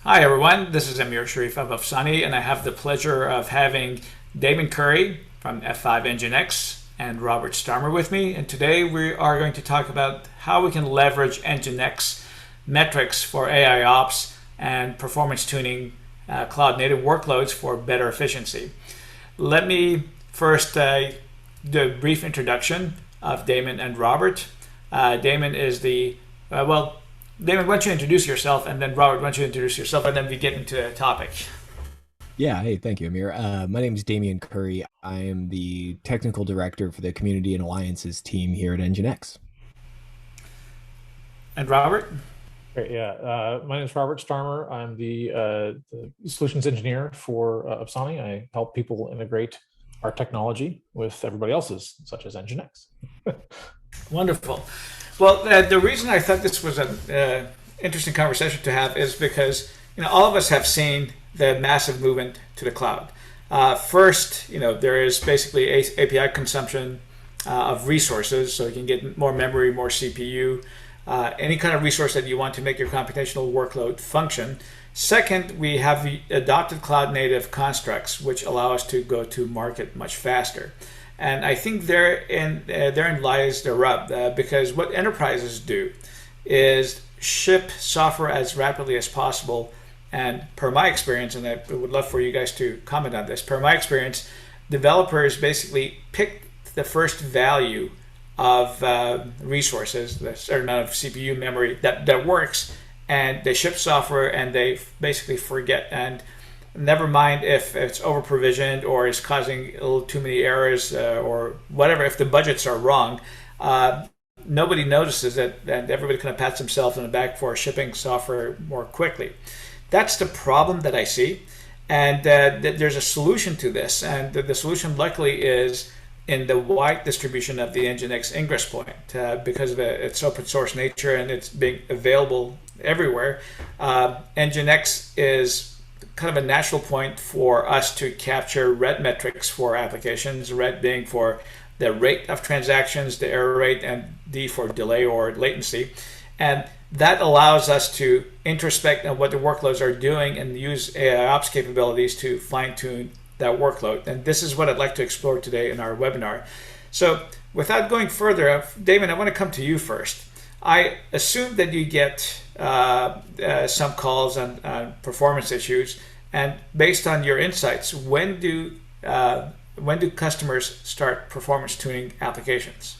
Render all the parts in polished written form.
Hi, everyone. This is Amir Sharif of Opsani, and I have the pleasure of having Damon Curry from F5 NGINX and Robert Starmer with me. And today we are going to talk about how we can leverage NGINX metrics for AIOPs and performance tuning cloud native workloads for better efficiency. Let me first do a brief introduction of Damon and Robert. Damon is Damon, why don't you introduce yourself, and then Robert, why don't you introduce yourself, and then we get into the topic. Yeah, hey, thank you, Amir. My name is Damian Curry. I am the technical director for the Community and Alliances team here at NGINX. And Robert? Great, yeah. My name is Robert Starmer. I'm the solutions engineer for Opsani. I help people integrate our technology with everybody else's, such as NGINX. Wonderful. Well, the reason I thought this was an interesting conversation to have is because all of us have seen the massive movement to the cloud. First, there is basically API consumption of resources, so you can get more memory, more CPU, any kind of resource that you want to make your computational workload function. Second, we have the adopted cloud native constructs, which allow us to go to market much faster. And I think therein lies the rub, because what enterprises do is ship software as rapidly as possible. And per my experience, and I would love for you guys to comment on this, per my experience, developers basically pick the first value of resources, a certain amount of CPU memory that works, and they ship software and they basically forget. And never mind if it's over provisioned or is causing a little too many errors or whatever, if the budgets are wrong, nobody notices it, and everybody kind of pats themselves on the back for shipping software more quickly. That's the problem that I see. And there's a solution to this. And the solution, luckily, is in the wide distribution of the NGINX ingress point because of its open source nature and it's being available everywhere. NGINX is kind of a natural point for us to capture red metrics for applications, red being for the rate of transactions, the error rate, and D for delay or latency. And that allows us to introspect on what the workloads are doing and use AIOps capabilities to fine-tune that workload. And this is what I'd like to explore today in our webinar. So without going further, Damon, I want to come to you first. I assume that you get some calls on performance issues, and based on your insights, when do customers start performance tuning applications?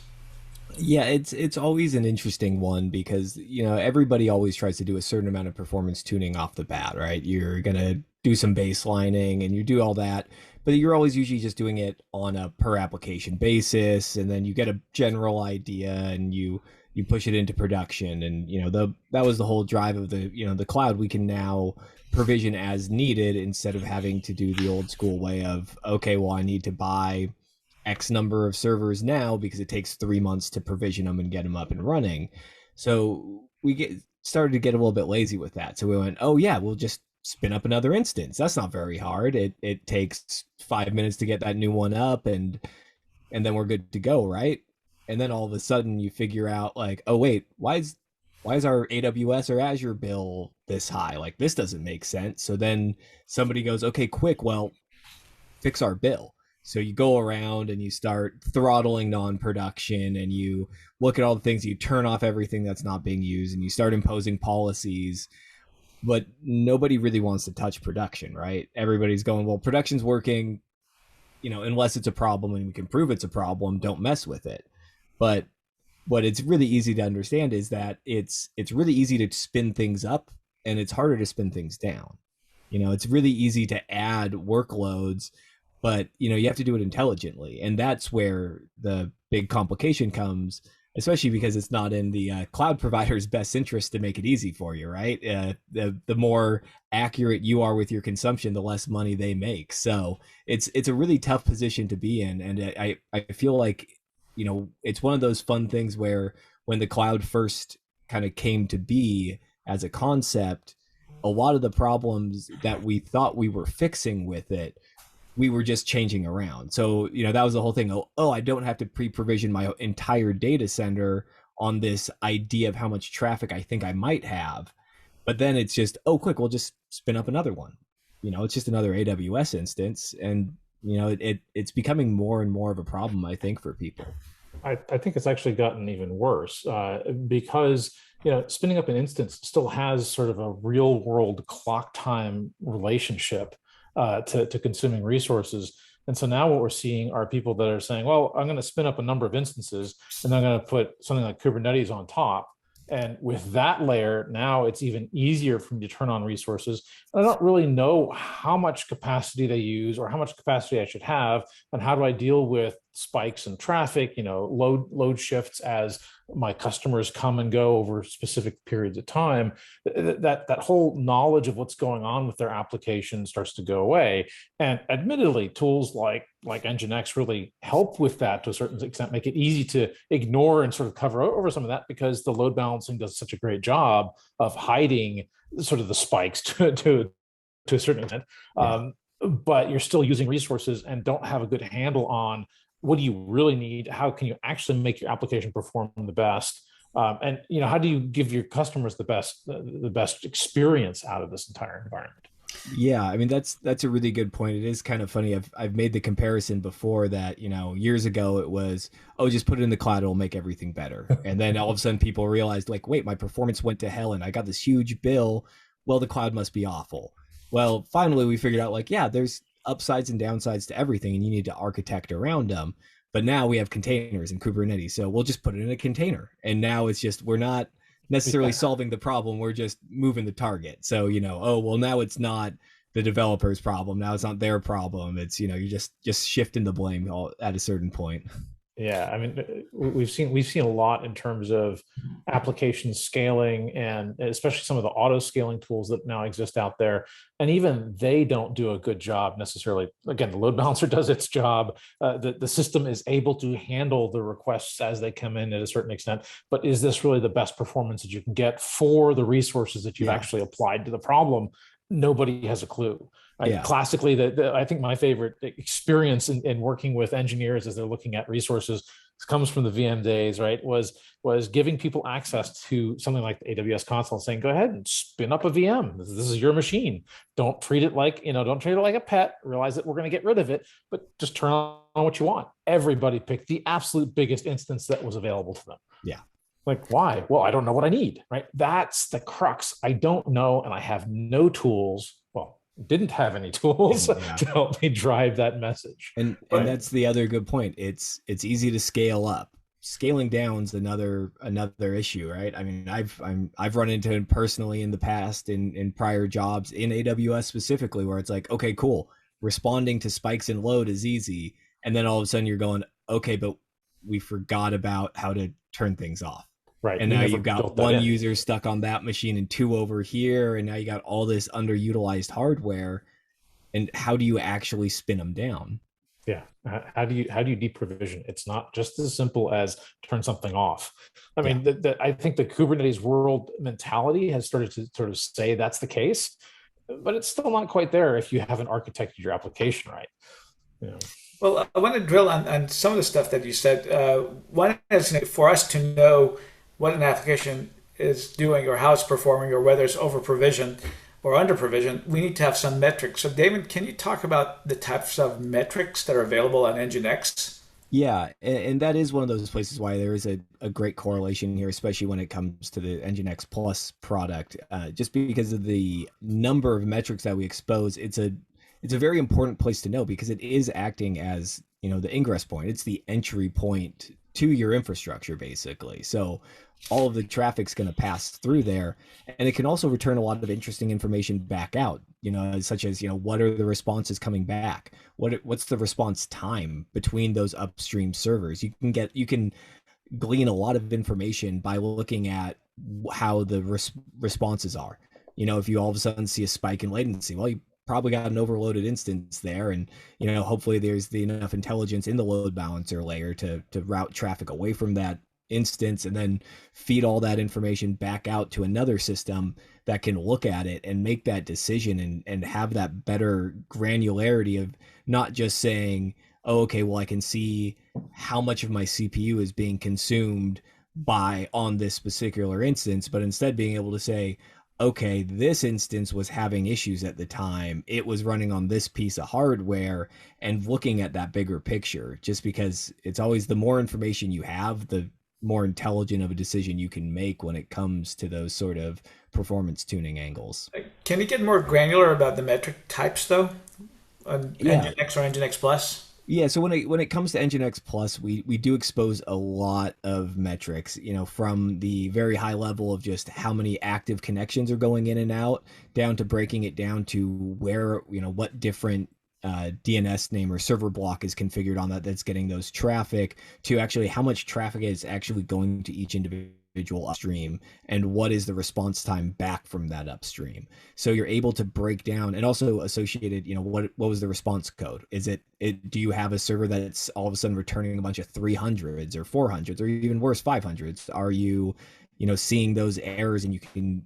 Yeah, it's always an interesting one because everybody always tries to do a certain amount of performance tuning off the bat, right? You're gonna do some baselining and you do all that, but you're always usually just doing it on a per application basis, and then you get a general idea and you push it into production. And that was the whole drive of the cloud. We can now provision as needed instead of having to do the old school way of, okay, well, I need to buy X number of servers now because it takes 3 months to provision them and get them up and running. So we started to get a little bit lazy with that. So we went, oh yeah, we'll just spin up another instance. That's not very hard. It takes 5 minutes to get that new one up, and then we're good to go, right? And then all of a sudden you figure out like, oh wait, why is our AWS or Azure bill this high? Like, this doesn't make sense. So then somebody goes, okay, quick, well, fix our bill. So you go around and you start throttling non-production, and you look at all the things, you turn off everything that's not being used, and you start imposing policies. But nobody really wants to touch production, right? Everybody's going, well, production's working, unless it's a problem and we can prove it's a problem, don't mess with it. But what it's really easy to understand is that it's really easy to spin things up, and it's harder to spin things down. It's really easy to add workloads, but you have to do it intelligently, and that's where the big complication comes, especially because it's not in the cloud provider's best interest to make it easy for you, right? The more accurate you are with your consumption, the less money they make. So it's a really tough position to be in, and I feel like it's one of those fun things where when the cloud first kind of came to be as a concept, a lot of the problems that we thought we were fixing with it, we were just changing around. So, that was the whole thing. Oh, I don't have to pre-provision my entire data center on this idea of how much traffic I think I might have. But then it's just, oh, quick, we'll just spin up another one. It's just another AWS instance, and it's becoming more and more of a problem, I think, for people. I think it's actually gotten even worse because spinning up an instance still has sort of a real world clock time relationship to consuming resources. And so now what we're seeing are people that are saying, well, I'm going to spin up a number of instances and I'm going to put something like Kubernetes on top. And with that layer, now it's even easier for me to turn on resources. I don't really know how much capacity they use or how much capacity I should have, and how do I deal with spikes in traffic, load shifts as my customers come and go over specific periods of time. That whole knowledge of what's going on with their application starts to go away. And admittedly, tools like NGINX really help with that to a certain extent, make it easy to ignore and sort of cover over some of that, because the load balancing does such a great job of hiding sort of the spikes to a certain extent. Yeah. But you're still using resources and don't have a good handle on what do you really need? How can you actually make your application perform the best? And how do you give your customers the best experience out of this entire environment? Yeah, I mean that's a really good point. It is kind of funny. I've made the comparison before that, years ago it was, oh, just put it in the cloud, it'll make everything better. And then all of a sudden people realized, like, wait, my performance went to hell and I got this huge bill. Well, the cloud must be awful. Well, finally we figured out, like, yeah, there's upsides and downsides to everything, and you need to architect around them. But now we have containers in Kubernetes, so we'll just put it in a container. And now it's just, we're not necessarily solving the problem, we're just moving the target. So, oh, well, now it's not the developer's problem, now it's not their problem. It's, you're just shifting the blame at a certain point. Yeah, I mean, we've seen a lot in terms of application scaling, and especially some of the auto scaling tools that now exist out there. And even they don't do a good job necessarily. Again, the load balancer does its job. The system is able to handle the requests as they come in at a certain extent. But is this really the best performance that you can get for the resources that you've actually applied to the problem? Nobody has a clue. Right? Yeah. Classically, I think my favorite experience in working with engineers as they're looking at resources comes from the VM days, right? Was giving people access to something like the AWS console, saying, go ahead and spin up a VM. This is your machine. Don't treat it like, don't treat it like a pet. Realize that we're going to get rid of it, but just turn on what you want. Everybody picked the absolute biggest instance that was available to them. Yeah. Like, why? Well, I don't know what I need, right? That's the crux. I don't know, and I have no tools. Well, didn't have any tools to help me drive that message. And that's the other good point. It's easy to scale up. Scaling down's another issue, right? I mean, I've run into it personally in the past in prior jobs in AWS specifically, where it's like, okay, cool, responding to spikes in load is easy, and then all of a sudden you're going, okay, but we forgot about how to turn things off. Right. And now you've got one user stuck on that machine and two over here. And now you got all this underutilized hardware. And how do you actually spin them down? Yeah. How do you deprovision? It's not just as simple as turn something off. I mean, I think the Kubernetes world mentality has started to sort of say that's the case, but it's still not quite there if you haven't architected your application right. Well, I want to drill on some of the stuff that you said. One is, for us to know what an application is doing or how it's performing or whether it's over provisioned or under provisioned, we need to have some metrics. So David, can you talk about the types of metrics that are available on NGINX? Yeah, and that is one of those places why there is a great correlation here, especially when it comes to the NGINX Plus product. Just because of the number of metrics that we expose, it's a very important place to know, because it is acting as, the ingress point. It's the entry point to your infrastructure, basically. So all of the traffic's going to pass through there, and it can also return a lot of interesting information back out, such as, what are the responses coming back? What's the response time between those upstream servers? You can glean a lot of information by looking at how the responses are. If you all of a sudden see a spike in latency, well, you probably got an overloaded instance there, and hopefully there's enough intelligence in the load balancer layer to route traffic away from that instance and then feed all that information back out to another system that can look at it and make that decision and have that better granularity of not just saying, oh, okay, well, I can see how much of my CPU is being consumed on this particular instance, but instead being able to say, okay, this instance was having issues at the time. It was running on this piece of hardware, and looking at that bigger picture, just because it's always the more information you have, the more intelligent of a decision you can make when it comes to those sort of performance tuning angles. Can you get more granular about the metric types though on Yeah. NGINX or NGINX Plus? Yeah, so when it comes to NGINX Plus, we do expose a lot of metrics, from the very high level of just how many active connections are going in and out, down to breaking it down to where, what different DNS name or server block is configured on that's getting those traffic, to actually how much traffic is actually going to each individual upstream, and what is the response time back from that upstream. So you're able to break down, and also associated, what was the response code? Is it do you have a server that's all of a sudden returning a bunch of 300s or 400s or even worse 500s? Are you seeing those errors, and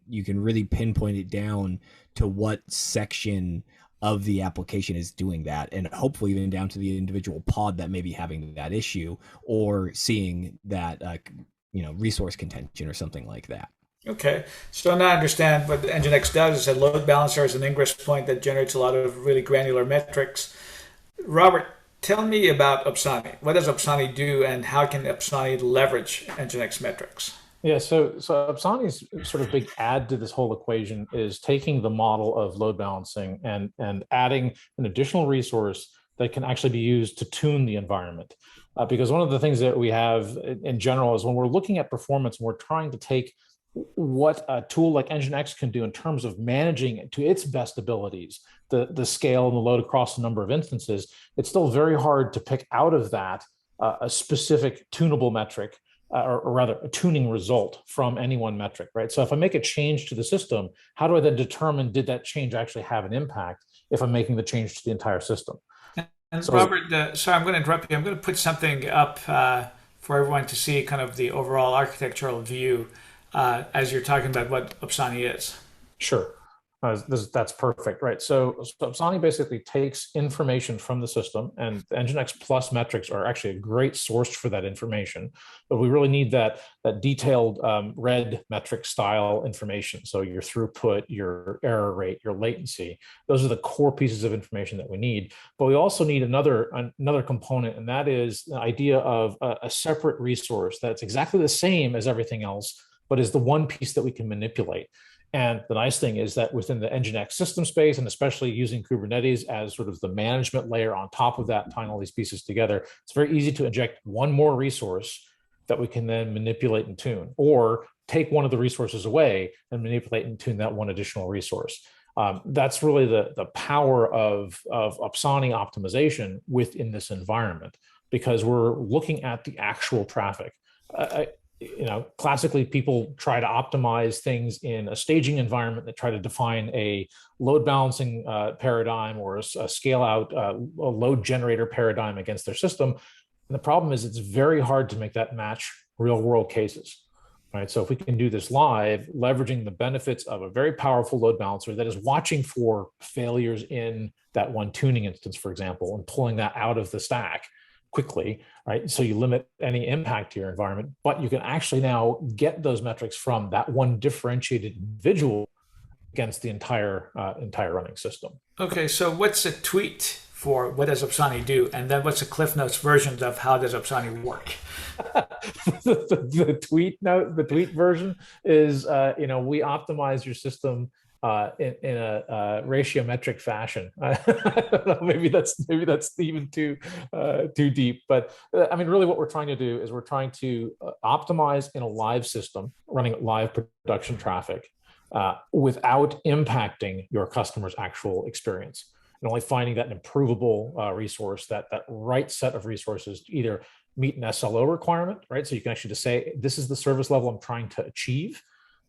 you can really pinpoint it down to what section of the application is doing that, and hopefully even down to the individual pod that may be having that issue, or seeing that resource contention or something like that. Okay, so now I understand what NGINX does is a load balancer is an ingress point that generates a lot of really granular metrics. Robert, tell me about Opsani. What does Opsani do, and how can Opsani leverage NGINX metrics? Yeah, so Opsani's sort of big add to this whole equation is taking the model of load balancing and adding an additional resource that can actually be used to tune the environment. Because one of the things that we have in general is when we're looking at performance and we're trying to take what a tool like NGINX can do in terms of managing it to its best abilities, the scale and the load across a number of instances, it's still very hard to pick out of that a specific tunable metric, or rather a tuning result from any one metric, right? So if I make a change to the system, how do I then determine did that change actually have an impact if I'm making the change to the entire system? And So Robert, sorry, I'm going to interrupt you. I'm going to put something up for everyone to see kind of the overall architectural view as you're talking about what Opsani is. sure. That's perfect, right? So Opsani basically takes information from the system, and NGINX Plus metrics are actually a great source for that information. But we really need that detailed red metric style information. So your throughput, your error rate, your latency, those are the core pieces of information that we need. But we also need another component, and that is the idea of a separate resource that's exactly the same as everything else, but is the one piece that we can manipulate. And the nice thing is that within the NGINX system space, and especially using Kubernetes as sort of the management layer on top of that, tying all these pieces together, it's very easy to inject one more resource that we can then manipulate and tune, or take one of the resources away and manipulate and tune that one additional resource. That's really the power of Opsani optimization within this environment, because we're looking at the actual traffic. Classically, people try to optimize things in a staging environment that try to define a load balancing paradigm, or a scale out a load generator paradigm against their system. And the problem is it's very hard to make that match real world cases. Right. So if we can do this live, leveraging the benefits of a very powerful load balancer that is watching for failures in that one tuning instance, for example, and pulling that out of the stack quickly, right? So you limit any impact to your environment, but you can actually now get those metrics from that one differentiated individual against the entire running system. Okay, so what's a tweet for what does Opsani do, and then what's the Cliff Notes version of how does Opsani work? The tweet version is we optimize your system in a ratiometric fashion. I don't know, maybe that's even too deep, but I mean, really, what we're trying to do is we're trying to optimize in a live system running live production traffic without impacting your customer's actual experience, and only finding that an improvable resource, that right set of resources to either meet an SLO requirement, right? So you can actually just say, this is the service level I'm trying to achieve,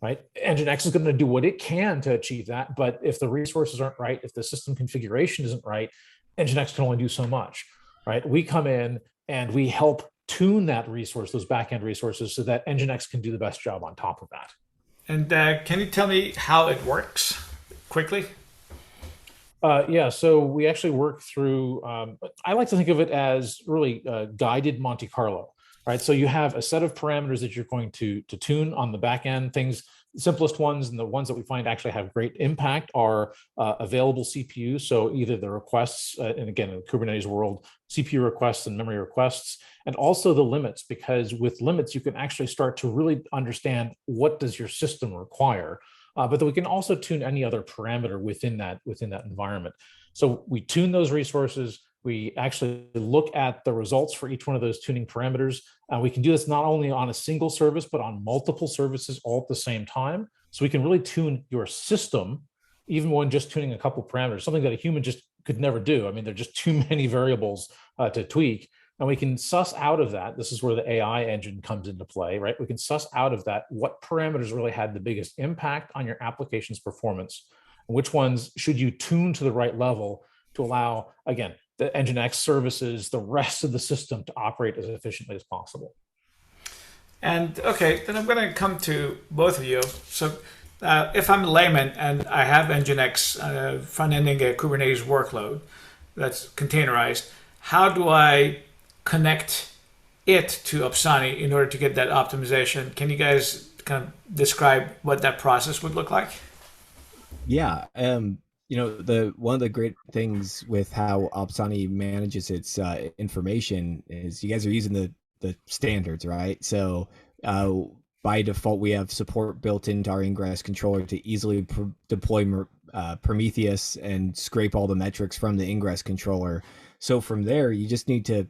right? NGINX is going to do what it can to achieve that. But if the resources aren't right, if the system configuration isn't right, NGINX can only do so much, right? We come in and we help tune that resource, those backend resources, so that NGINX can do the best job on top of that. And can you tell me how it works quickly? Yeah, so we actually work through, I like to think of it as really guided Monte Carlo, right? So you have a set of parameters that you're going to tune on the back end, things simplest ones and the ones that we find actually have great impact are available CPUs. So either the requests, and again, in the Kubernetes world, CPU requests and memory requests, and also the limits, because with limits, you can actually start to really understand what does your system require. But then we can also tune any other parameter within that environment. So we tune those resources. We actually look at the results for each one of those tuning parameters. We can do this not only on a single service, but on multiple services all at the same time. So we can really tune your system, even when just tuning a couple parameters, something that a human just could never do. I mean, there are just too many variables to tweak. And we can suss out of that. This is where the AI engine comes into play, right? We can suss out of that what parameters really had the biggest impact on your application's performance, and which ones should you tune to the right level to allow, again, the NGINX services, the rest of the system to operate as efficiently as possible. And okay, then I'm going to come to both of you. So if I'm a layman and I have NGINX front-ending a Kubernetes workload that's containerized, how do I connect it to Opsani in order to get that optimization? Can you guys kind of describe what that process would look like? Yeah. The one of the great things with how Opsani manages its information is you guys are using the standards, right? So by default, we have support built into our ingress controller to easily deploy Prometheus and scrape all the metrics from the ingress controller. So from there, you just need to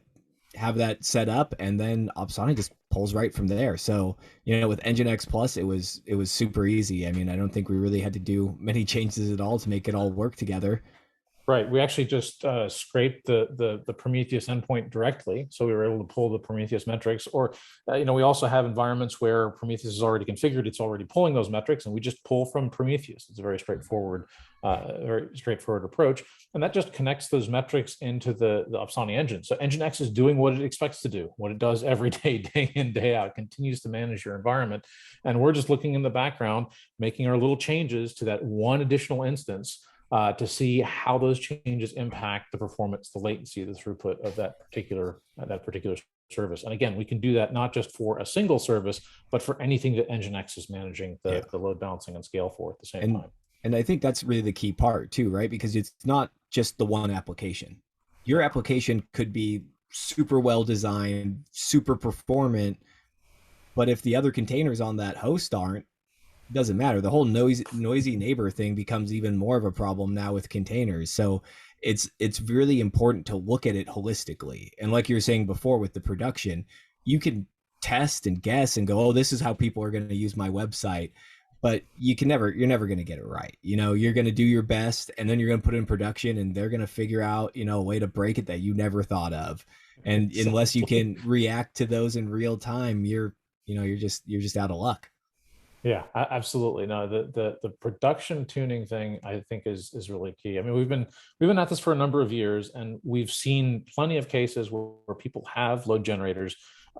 have that set up, and then Opsani just pulls right from there. So, with NGINX Plus, it was super easy. I mean, I don't think we really had to do many changes at all to make it all work together. Right. We actually just scraped the Prometheus endpoint directly, so we were able to pull the Prometheus metrics. Or, we also have environments where Prometheus is already configured; it's already pulling those metrics, and we just pull from Prometheus. It's a very straightforward approach, and that just connects those metrics into the Opsani engine. So NGINX is doing what it expects to do, what it does every day, day in, day out. It continues to manage your environment, and we're just looking in the background, making our little changes to that one additional instance. To see how those changes impact the performance, the latency, the throughput of that particular service. And again, we can do that not just for a single service, but for anything that NGINX is managing the load balancing and scale for at the same time. And I think that's really the key part too, right? Because it's not just the one application. Your application could be super well designed, super performant, but if the other containers on that host aren't, doesn't matter. The whole noisy neighbor thing becomes even more of a problem now with containers. So it's really important to look at it holistically. And like you were saying before with the production, you can test and guess and go, oh, this is how people are going to use my website. But you're never going to get it right. You're going to do your best, and then you're going to put it in production, and they're going to figure out, a way to break it that you never thought of. And unless you can react to those in real time, you're just out of luck. Yeah, absolutely. No, the production tuning thing I think is really key. I mean, we've been at this for a number of years, and we've seen plenty of cases where people have load generators.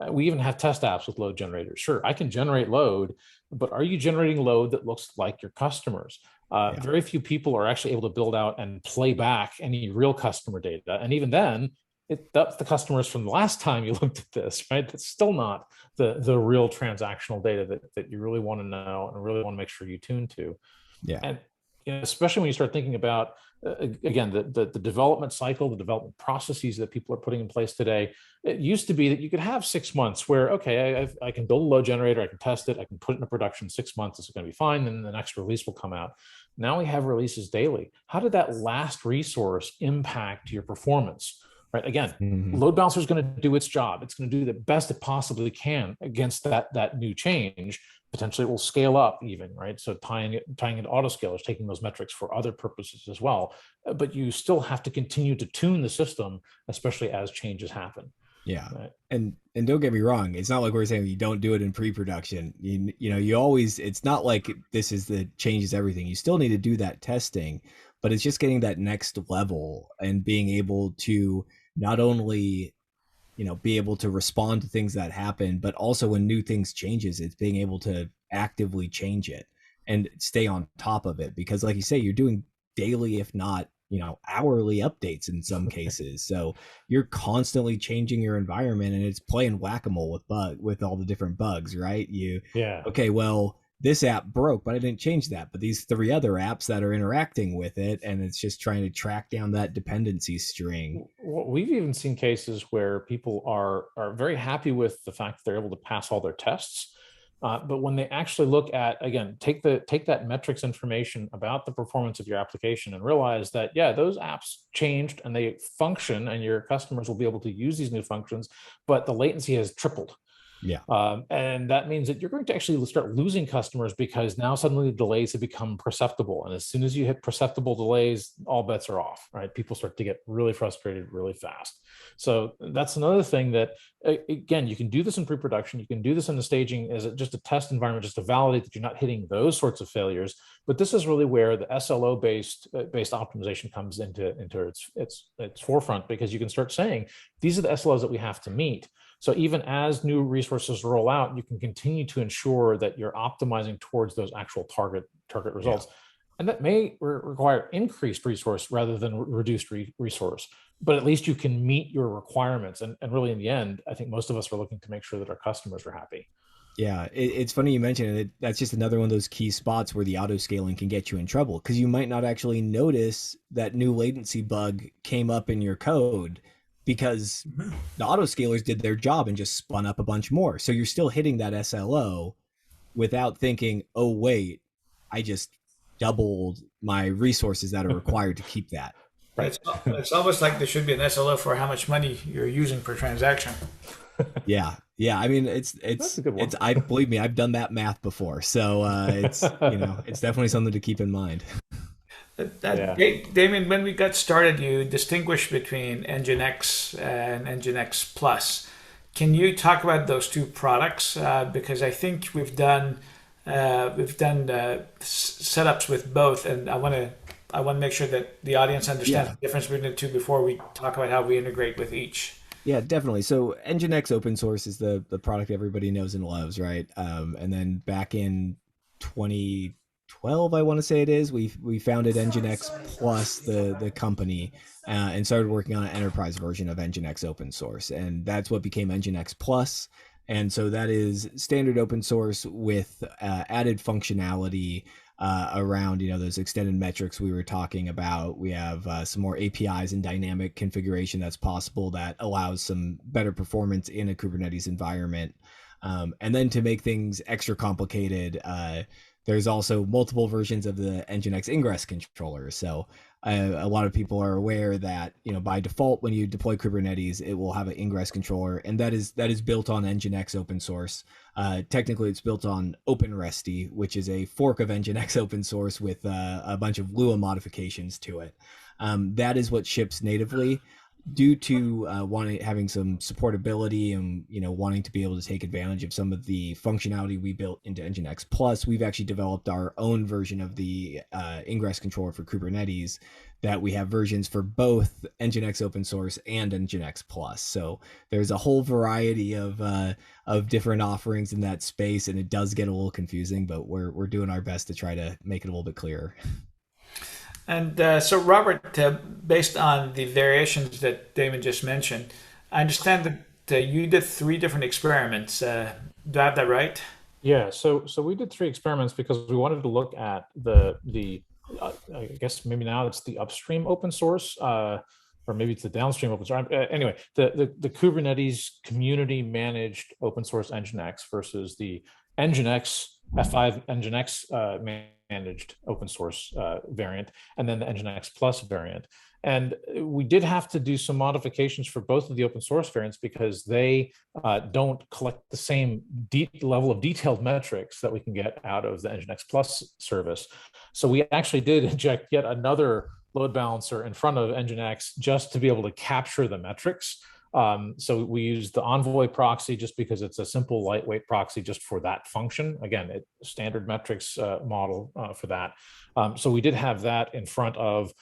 We even have test apps with load generators. Sure, I can generate load, but are you generating load that looks like your customers? Very few people are actually able to build out and play back any real customer data, and even then, that's the customers from the last time you looked at this, right? That's still not the real transactional data that you really want to know and really want to make sure you tune to. Yeah. And especially when you start thinking about, again, the development cycle, the development processes that people are putting in place today. It used to be that you could have 6 months where, okay, I can build a load generator, I can test it, I can put it into production 6 months, it's going to be fine, then the next release will come out. Now we have releases daily. How did that last resource impact your performance? Right. Again, load balancer is going to do its job. It's going to do the best it possibly can against that new change. Potentially, it will scale up even, right? So tying into autoscalers, taking those metrics for other purposes as well. But you still have to continue to tune the system, especially as changes happen. Yeah. Right. And don't get me wrong, it's not like we're saying you don't do it in pre-production. You always, it's not like this is the changes everything. You still need to do that testing, but it's just getting that next level and being able to not only be able to respond to things that happen, but also when new things changes, it's being able to actively change it and stay on top of it, because like you say, you're doing daily, if not hourly updates in some cases. So you're constantly changing your environment, and it's playing whack-a-mole with all the different bugs, right? Okay, well, this app broke, but I didn't change that. But these three other apps that are interacting with it, and it's just trying to track down that dependency string. We've even seen cases where people are very happy with the fact that they're able to pass all their tests. But when they actually look at, again, take that metrics information about the performance of your application and realize that, yeah, those apps changed and they function and your customers will be able to use these new functions, but the latency has tripled. Yeah. And that means that you're going to actually start losing customers because now suddenly the delays have become perceptible. And as soon as you hit perceptible delays, all bets are off, right? People start to get really frustrated really fast. So that's another thing that, again, you can do this in pre-production. You can do this in the staging as just a test environment, just to validate that you're not hitting those sorts of failures. But this is really where the SLO based optimization comes into its forefront, because you can start saying, these are the SLOs that we have to meet. So even as new resources roll out, you can continue to ensure that you're optimizing towards those actual target results. Yeah. And that may require increased resource rather than reduced resource, but at least you can meet your requirements. And really in the end, I think most of us are looking to make sure that our customers are happy. Yeah, it's funny you mentioned it. That's just another one of those key spots where the auto scaling can get you in trouble, because you might not actually notice that new latency bug came up in your code, because the autoscalers did their job and just spun up a bunch more. So you're still hitting that SLO without thinking, oh, wait, I just doubled my resources that are required to keep that. Right. It's almost like there should be an SLO for how much money you're using per transaction. Yeah. I mean, it's I believe me, I've done that math before. So it's definitely something to keep in mind. Damien, when we got started, you distinguished between NGINX and NGINX Plus. Can you talk about those two products? Because I think we've done setups with both, and I want to make sure that the audience understands the difference between the two before we talk about how we integrate with each. Yeah, definitely. So NGINX open source is the product everybody knows and loves, right? And then back in 2012, I want to say it is, we founded NGINX Plus, the company, and started working on an enterprise version of NGINX open source, and that's what became NGINX Plus. And so that is standard open source with added functionality around those extended metrics we were talking about. We have some more APIs and dynamic configuration that's possible that allows some better performance in a Kubernetes environment. And then to make things extra complicated, there's also multiple versions of the NGINX ingress controller. So a lot of people are aware that by default, when you deploy Kubernetes, it will have an ingress controller, and that is built on NGINX open source. Technically, it's built on OpenResty, which is a fork of NGINX open source with a bunch of Lua modifications to it. That is what ships natively. Due to having some supportability and wanting to be able to take advantage of some of the functionality we built into NGINX Plus, we've actually developed our own version of the ingress controller for Kubernetes, that we have versions for both NGINX open source and NGINX Plus. So there's a whole variety of different offerings in that space, and it does get a little confusing, but we're doing our best to try to make it a little bit clearer. And so, Robert, based on the variations that Damon just mentioned, I understand that you did 3 different experiments. Do I have that right? Yeah. So we did 3 experiments because we wanted to look at the I guess maybe now it's the upstream open source, or maybe it's the downstream open source. Anyway, the Kubernetes community managed open source NGINX versus the NGINX F5 NGINX managed open source variant, and then the NGINX Plus variant. And we did have to do some modifications for both of the open source variants because they don't collect the same level of detailed metrics that we can get out of the NGINX Plus service. So we actually did inject yet another load balancer in front of NGINX just to be able to capture the metrics. So we use the Envoy proxy just because it's a simple, lightweight proxy just for that function. Again, standard metrics model for that. So we did have that in front of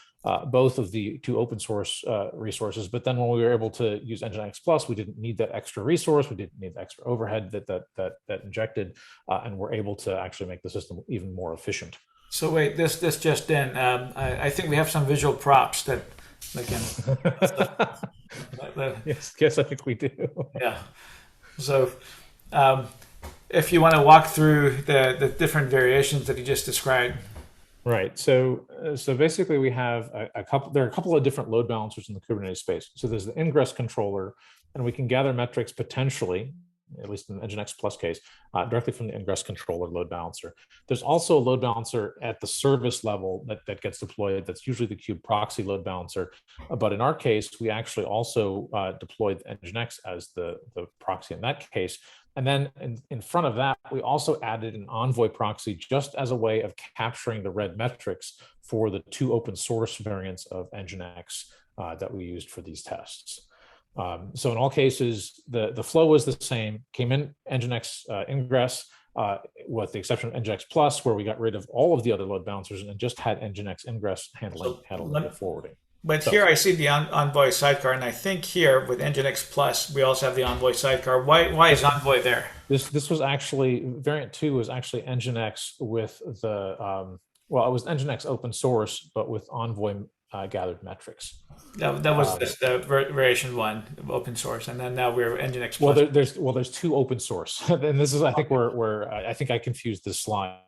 both of the 2 open source resources. But then when we were able to use NGINX Plus, we didn't need that extra resource. We didn't need the extra overhead that injected, and we're able to actually make the system even more efficient. So wait, this just in. I think we have some visual props that again. Yes, I think we do. Yeah. So if you want to walk through the different variations that you just described. Right. So basically, we have a couple. There are a couple of different load balancers in the Kubernetes space. So there's the ingress controller, and we can gather metrics potentially, at least in the NGINX Plus case, directly from the ingress controller load balancer. There's also a load balancer at the service level that gets deployed. That's usually the kube proxy load balancer. But in our case, we actually also deployed NGINX as the proxy in that case. And then in front of that, we also added an Envoy proxy just as a way of capturing the red metrics for the 2 open source variants of NGINX that we used for these tests. So in all cases, the flow was the same, came in NGINX ingress, with the exception of NGINX Plus, where we got rid of all of the other load balancers and just had NGINX ingress handling the forwarding. But here I see the Envoy sidecar, and I think here with NGINX Plus, we also have the Envoy sidecar. Why is Envoy there? This was actually, variant 2 was actually NGINX with the, well, it was NGINX open source, but with Envoy gathered metrics. That was the variation 1 of open source, and then now we're NGINX Plus. There's 2 open source, and this is, I think, where I think I confused this slide.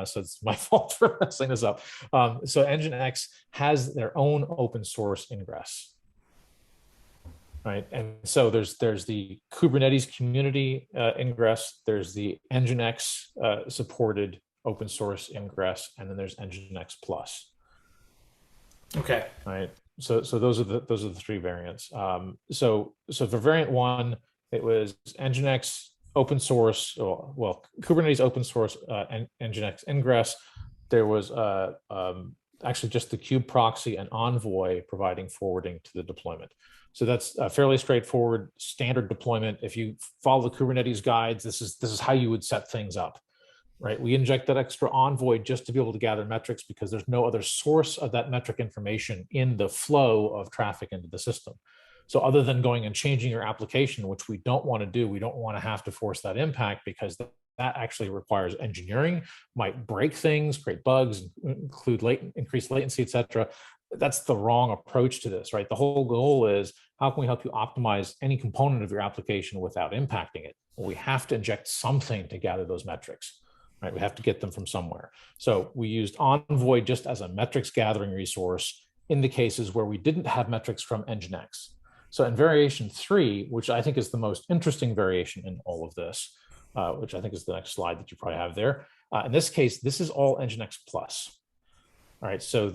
So it's my fault for messing this up. So NGINX has their own open source ingress, right? And so there's the Kubernetes community ingress, there's the NGINX supported open source ingress, and then there's NGINX Plus. Okay. Right. So those are the 3 variants. So for variant 1, it was NGINX open source, well, Kubernetes open source NGINX ingress. There was actually just the kube proxy and Envoy providing forwarding to the deployment. So that's a fairly straightforward standard deployment. If you follow the Kubernetes guides, this is how you would set things up, right? We inject that extra Envoy just to be able to gather metrics because there's no other source of that metric information in the flow of traffic into the system. So other than going and changing your application, which we don't want to do, we don't want to have to force that impact because that actually requires engineering, might break things, create bugs, include increased latency, et cetera. That's the wrong approach to this, right? The whole goal is how can we help you optimize any component of your application without impacting it? Well, we have to inject something to gather those metrics, right? We have to get them from somewhere. So we used Envoy just as a metrics gathering resource in the cases where we didn't have metrics from NGINX. So in variation 3, which I think is the most interesting variation in all of this, which I think is the next slide that you probably have there. In this case, this is all NGINX Plus. All right, so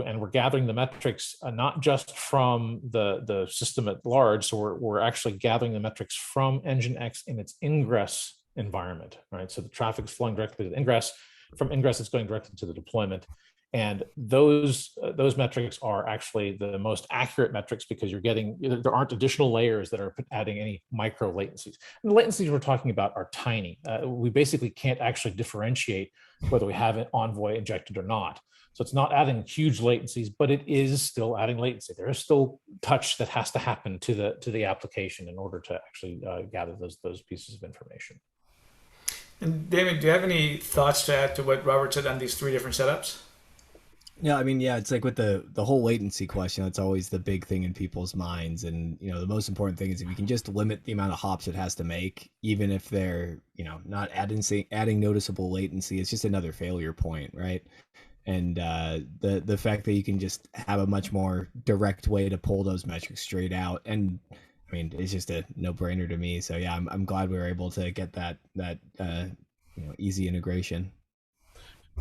and we're gathering the metrics not just from the system at large, so we're actually gathering the metrics from NGINX in its ingress environment, right? So the traffic is flowing directly to the ingress. From ingress, it's going directly to the deployment. And those metrics are actually the most accurate metrics because there aren't additional layers that are adding any micro latencies. And the latencies we're talking about are tiny. We basically can't actually differentiate whether we have an Envoy injected or not. So it's not adding huge latencies, but it is still adding latency. There is still touch that has to happen to the application in order to actually gather those pieces of information. And Damon, do you have any thoughts to add to what Robert said on these 3 different setups? Yeah, I mean, yeah, it's like with the whole latency question, that's always the big thing in people's minds. And, the most important thing is if you can just limit the amount of hops it has to make, even if they're, not adding noticeable latency, it's just another failure point, right? And the fact that you can just have a much more direct way to pull those metrics straight out, and I mean, it's just a no-brainer to me. So yeah, I'm glad we were able to get that easy integration.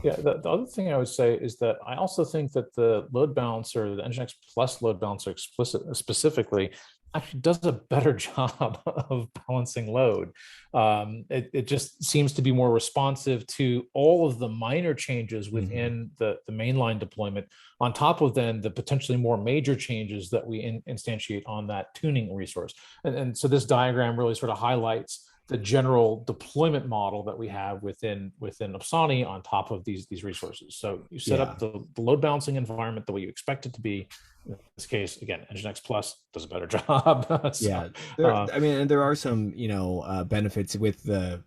Yeah, the other thing I would say is that I also think that the load balancer, the NGINX Plus load balancer specifically, actually does a better job of balancing load. It just seems to be more responsive to all of the minor changes within the mainline deployment, on top of then the potentially more major changes that we instantiate on that tuning resource. And so this diagram really sort of highlights the general deployment model that we have within Opsani on top of these resources. So you set up the load balancing environment the way you expect it to be. In this case, again, NGINX Plus does a better job. I mean, and there are some, benefits with the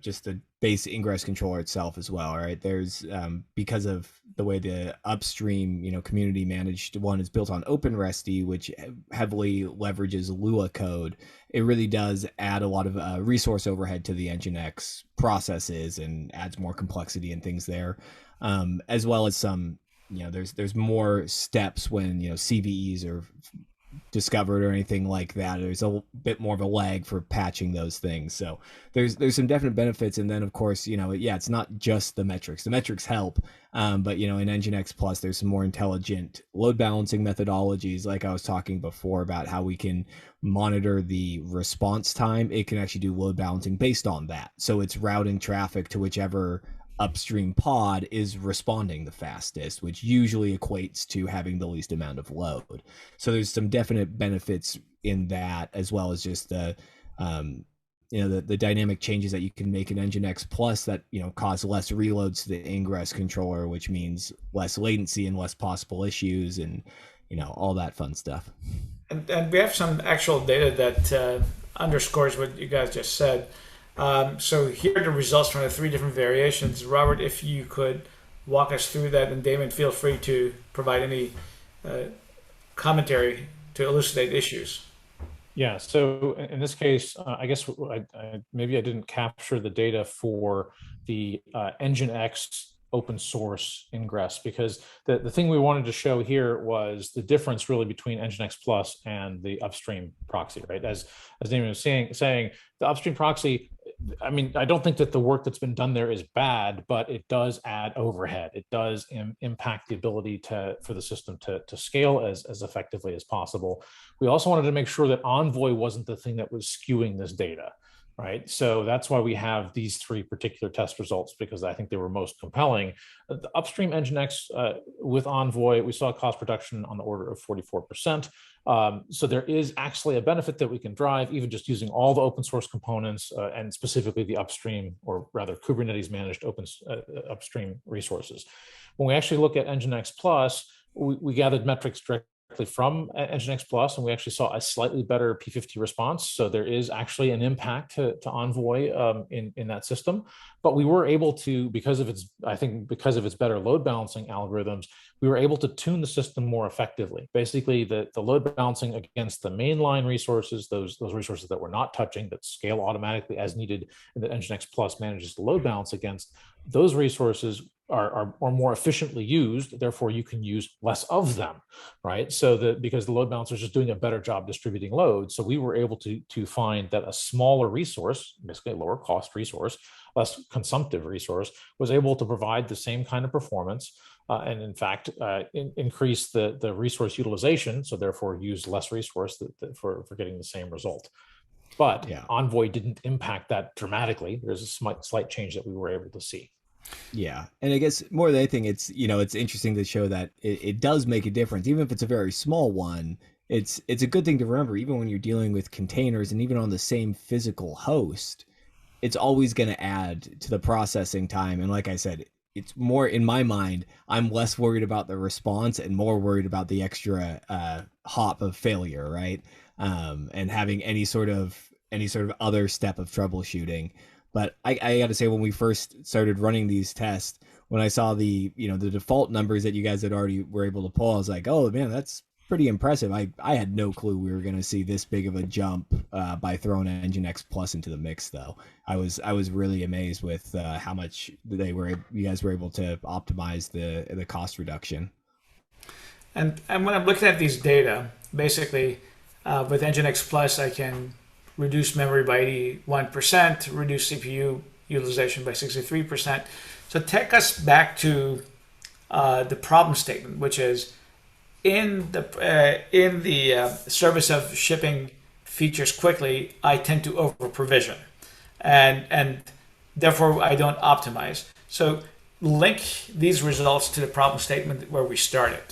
just the base ingress controller itself as well, right? There's because of the way the upstream, community managed one is built on OpenResty, which heavily leverages Lua code. It really does add a lot of resource overhead to the NGINX processes and adds more complexity and things there, as well as some. There's more steps when CVEs are discovered or anything like that. There's a bit more of a lag for patching those things. So there's some definite benefits. And then of course, it's not just the metrics. The metrics help, but in NGINX Plus, there's some more intelligent load balancing methodologies. Like I was talking before about how we can monitor the response time. It can actually do load balancing based on that. So it's routing traffic to whichever upstream pod is responding the fastest, which usually equates to having the least amount of load. So there's some definite benefits in that, as well as just the the dynamic changes that you can make in NGINX Plus that cause less reloads to the ingress controller, which means less latency and less possible issues, and all that fun stuff. And we have some actual data that underscores what you guys just said. So here are the results from the 3 different variations. Robert, if you could walk us through that, and Damon, feel free to provide any commentary to elucidate issues. Yeah, so in this case, I guess maybe I didn't capture the data for the NGINX open source ingress, because the thing we wanted to show here was the difference really between NGINX Plus and the upstream proxy, right? As Damon was saying, the upstream proxy, I mean, I don't think that the work that's been done there is bad, but it does add overhead. It does impact the ability for the system to scale as effectively as possible. We also wanted to make sure that Envoy wasn't the thing that was skewing this data, right? So that's why we have these 3 particular test results, because I think they were most compelling. The upstream NGINX with Envoy, we saw a cost reduction on the order of 44%. So there is actually a benefit that we can drive, even just using all the open source components and specifically the upstream, or rather Kubernetes managed upstream resources. When we actually look at NGINX Plus, we gathered metrics directly from NGINX Plus, and we actually saw a slightly better P50 response. So there is actually an impact to Envoy in that system. But we were able to, because of its better load balancing algorithms, we were able to tune the system more effectively. Basically, the load balancing against the mainline resources, those resources that we're not touching, that scale automatically as needed, and that NGINX Plus manages to load balance against, those resources are more efficiently used. Therefore, you can use less of them, right? So because the load balancer is just doing a better job distributing load. So we were able to find that a smaller resource, basically a lower cost resource, less consumptive resource, was able to provide the same kind of performance, and in fact increase the resource utilization. So therefore use less resource for getting the same result. But yeah, Envoy didn't impact that dramatically. There's a slight change that we were able to see. Yeah. And I guess more than anything, it's, it's interesting to show that it does make a difference, even if it's a very small one. It's a good thing to remember, even when you're dealing with containers and even on the same physical host, it's always going to add to the processing time. And like I said, it's more, in my mind, I'm less worried about the response and more worried about the extra hop of failure, right? And having any sort of other step of troubleshooting. But I got to say, when we first started running these tests, when I saw the default numbers that you guys had already were able to pull, I was like, oh man, that's pretty impressive. I had no clue we were going to see this big of a jump by throwing NGINX Plus into the mix, though. I was really amazed with how much you guys were able to optimize the cost reduction. And when I'm looking at these data, basically with NGINX Plus, I can reduce memory by 81%, reduce CPU utilization by 63%. So take us back to the problem statement, which is in the service of shipping features quickly, I tend to over provision, and therefore I don't optimize. So link these results to the problem statement where we started.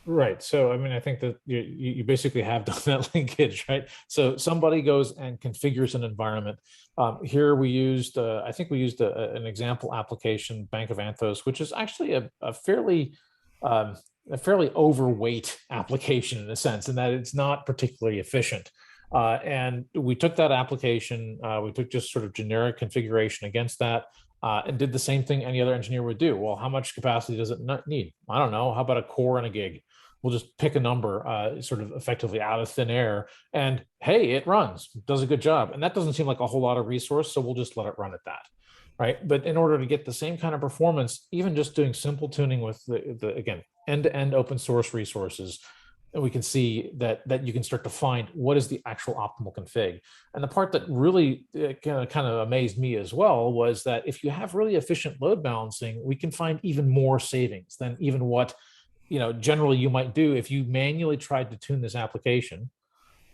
Right. So, I mean, I think that you basically have done that linkage, right? So somebody goes and configures an environment. Here we used, I think we used an example application, Bank of Anthos, which is actually a fairly overweight application in a sense, in that it's not particularly efficient. And we took that application, we took just sort of generic configuration against that, and did the same thing any other engineer would do. Well, how much capacity does it not need? I don't know. How about a core and a gig? We'll just pick a number sort of effectively out of thin air, and hey, it runs, does a good job. And that doesn't seem like a whole lot of resource, so we'll just let it run at that. Right. But in order to get the same kind of performance, even just doing simple tuning with the again, end-to-end open source resources, and we can see that you can start to find what is the actual optimal config. And the part that really kind of amazed me as well was that if you have really efficient load balancing, we can find even more savings than even what generally you might do if you manually tried to tune this application.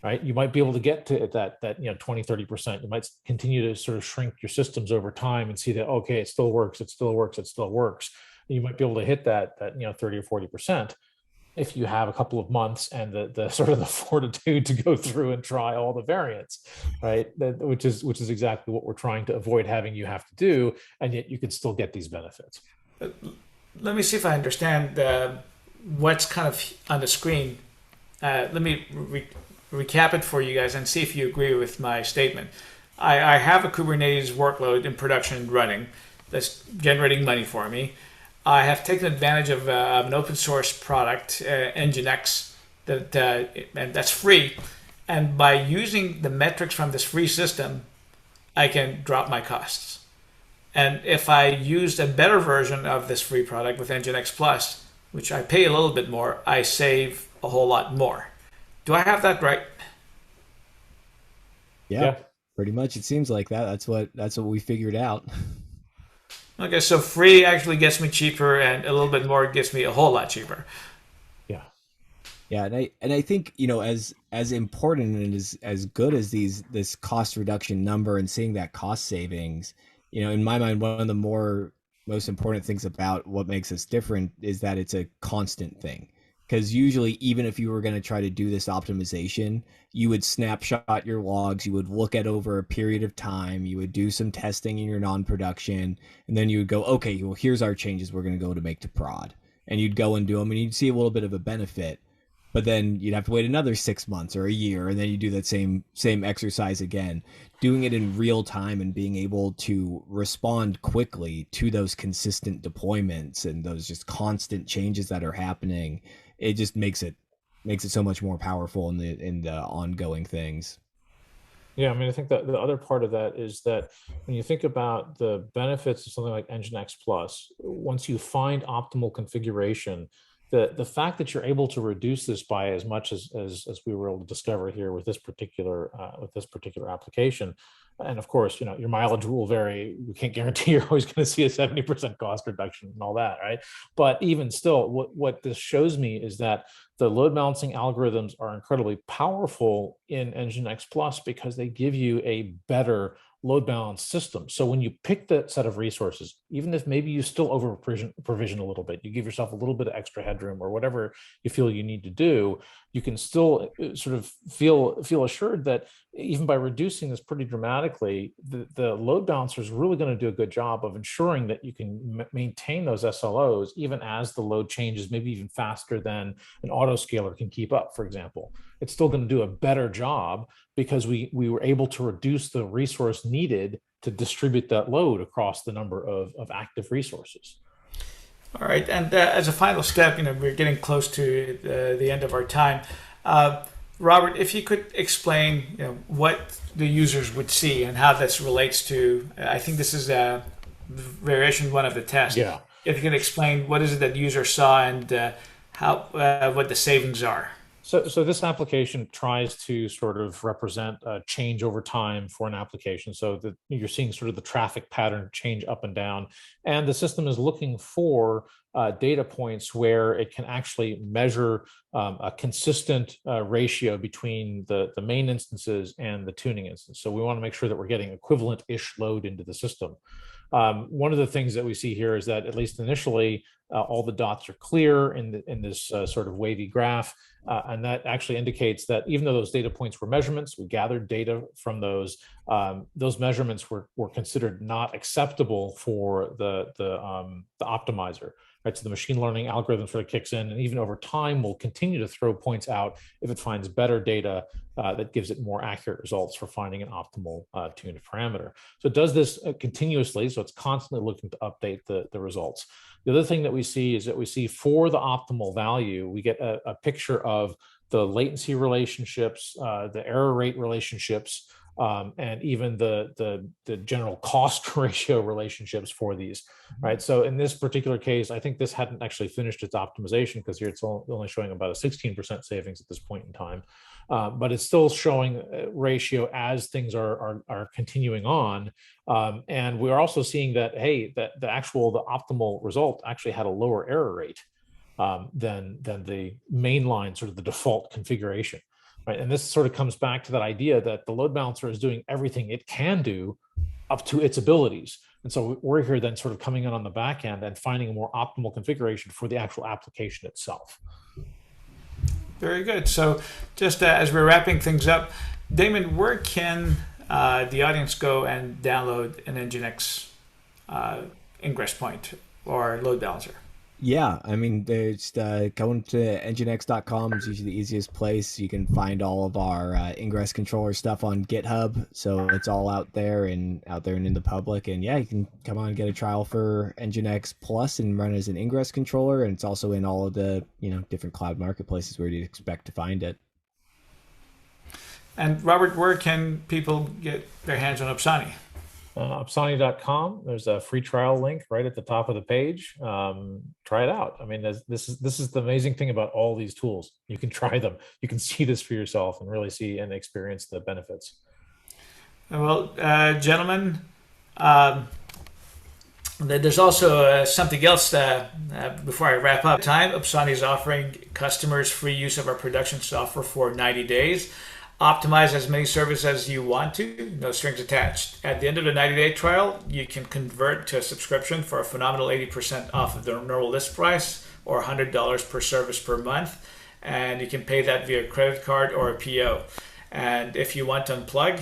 Right, you might be able to get to that 20-30%. You might continue to sort of shrink your systems over time and see that, okay, it still works, it still works, it still works. You might be able to hit that 30 or 40% if you have a couple of months and the sort of the fortitude to go through and try all the variants, right? Which is exactly what we're trying to avoid having you have to do, and yet you can still get these benefits. Let me see if I understand what's kind of on the screen. Let me recap it for you guys and see if you agree with my statement. I have a Kubernetes workload in production running that's generating money for me. I have taken advantage of an open source product, NGINX, and that's free. And by using the metrics from this free system, I can drop my costs. And if I used a better version of this free product with NGINX Plus, which I pay a little bit more, I save a whole lot more. Do I have that right? Yeah, pretty much. It seems like that. That's what we figured out. Okay, so free actually gets me cheaper, and a little bit more gets me a whole lot cheaper. Yeah. Yeah, and I think as important and as good as this cost reduction number and seeing that cost savings, in my mind, one of the most important things about what makes us different is that it's a constant thing. Because usually, even if you were going to try to do this optimization, you would snapshot your logs, you would look at over a period of time, you would do some testing in your non-production, and then you would go, okay, well, here's our changes we're going to go to make to prod. And you'd go and do them, and you'd see a little bit of a benefit. But then you'd have to wait another 6 months or a year, and then you do that same exercise again. Doing it in real time and being able to respond quickly to those consistent deployments and those just constant changes that are happening, it just makes it so much more powerful in the ongoing things. Yeah, I mean, I think that the other part of that is that when you think about the benefits of something like NGINX Plus, once you find optimal configuration, the fact that you're able to reduce this by as much as we were able to discover here with this particular application, and of course, your mileage will vary. We can't guarantee you're always going to see a 70% cost reduction and all that, right? But even still, what this shows me is that the load balancing algorithms are incredibly powerful in NGINX Plus because they give you a better load balance system. So when you pick that set of resources, even if maybe you still over provision a little bit, you give yourself a little bit of extra headroom or whatever you feel you need to do, you can still sort of feel assured that even by reducing this pretty dramatically, the load balancer is really going to do a good job of ensuring that you can maintain those SLOs even as the load changes, maybe even faster than an autoscaler can keep up, for example. It's still going to do a better job because we were able to reduce the resource needed to distribute that load across the number of active resources. All right, and as a final step, we're getting close to the end of our time. Robert, if you could explain, what the users would see and how this relates to, I think this is variation one of the tests. Yeah. If you could explain what is it that users saw and how what the savings are. So this application tries to sort of represent a change over time for an application. So that you're seeing sort of the traffic pattern change up and down, and the system is looking for data points where it can actually measure a consistent ratio between the main instances and the tuning instance. So we want to make sure that we're getting equivalent-ish load into the system. One of the things that we see here is that, at least initially, all the dots are clear in this sort of wavy graph, and that actually indicates that even though those data points were measurements, we gathered data from those. Those measurements were considered not acceptable for the optimizer. right? So the machine learning algorithm sort of kicks in, and even over time will continue to throw points out if it finds better data that gives it more accurate results for finding an optimal tuned parameter. So it does this continuously, so it's constantly looking to update the results. The other thing that we see is that we see for the optimal value, we get a picture of the latency relationships, the error rate relationships, and even the general cost ratio relationships for these, right? So in this particular case, I think this hadn't actually finished its optimization, because here it's only showing about a 16% savings at this point in time. But it's still showing ratio as things are continuing on. And we're also seeing that, hey, that the optimal result actually had a lower error rate than the mainline sort of the default configuration, right? And this sort of comes back to that idea that the load balancer is doing everything it can do up to its abilities. And so we're here then sort of coming in on the back end and finding a more optimal configuration for the actual application itself. Very good. So just as we're wrapping things up, Damon, where can the audience go and download an NGINX ingress point or load balancer? Yeah, I mean, there's going to nginx.com is usually the easiest place. You can find all of our ingress controller stuff on GitHub, so it's all out there and in the public. And yeah, you can come on and get a trial for NGINX Plus and run as an ingress controller. And it's also in all of the different cloud marketplaces where you'd expect to find it. And Robert, where can people get their hands on Opsani? Opsani.com. There's a free trial link right at the top of the page. Try it out. I mean, this is the amazing thing about all these tools. You can try them. You can see this for yourself and really see and experience the benefits. Well, gentlemen, there's also something else before I wrap up. Opsani is offering customers free use of our production software for 90 days. Optimize as many servers as you want to, no strings attached. At the end of the 90-day trial, you can convert to a subscription for a phenomenal 80% off of the normal list price, or $100 per service per month. And you can pay that via credit card or a PO. And if you want to unplug,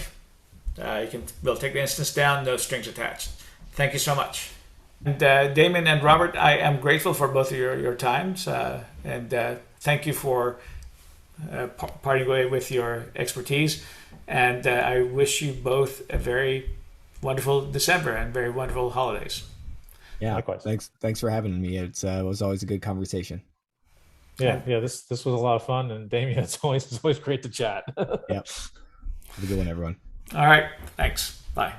we'll take the instance down, no strings attached. Thank you so much. And Damon and Robert, I am grateful for both of your times. And thank you for parting away with your expertise, and I wish you both a very wonderful December and very wonderful holidays. Yeah, likewise. Thanks for having me. It was always a good conversation. Yeah. This was a lot of fun, and Damien, it's always great to chat. Yeah, have a good one, everyone. All right, thanks. Bye.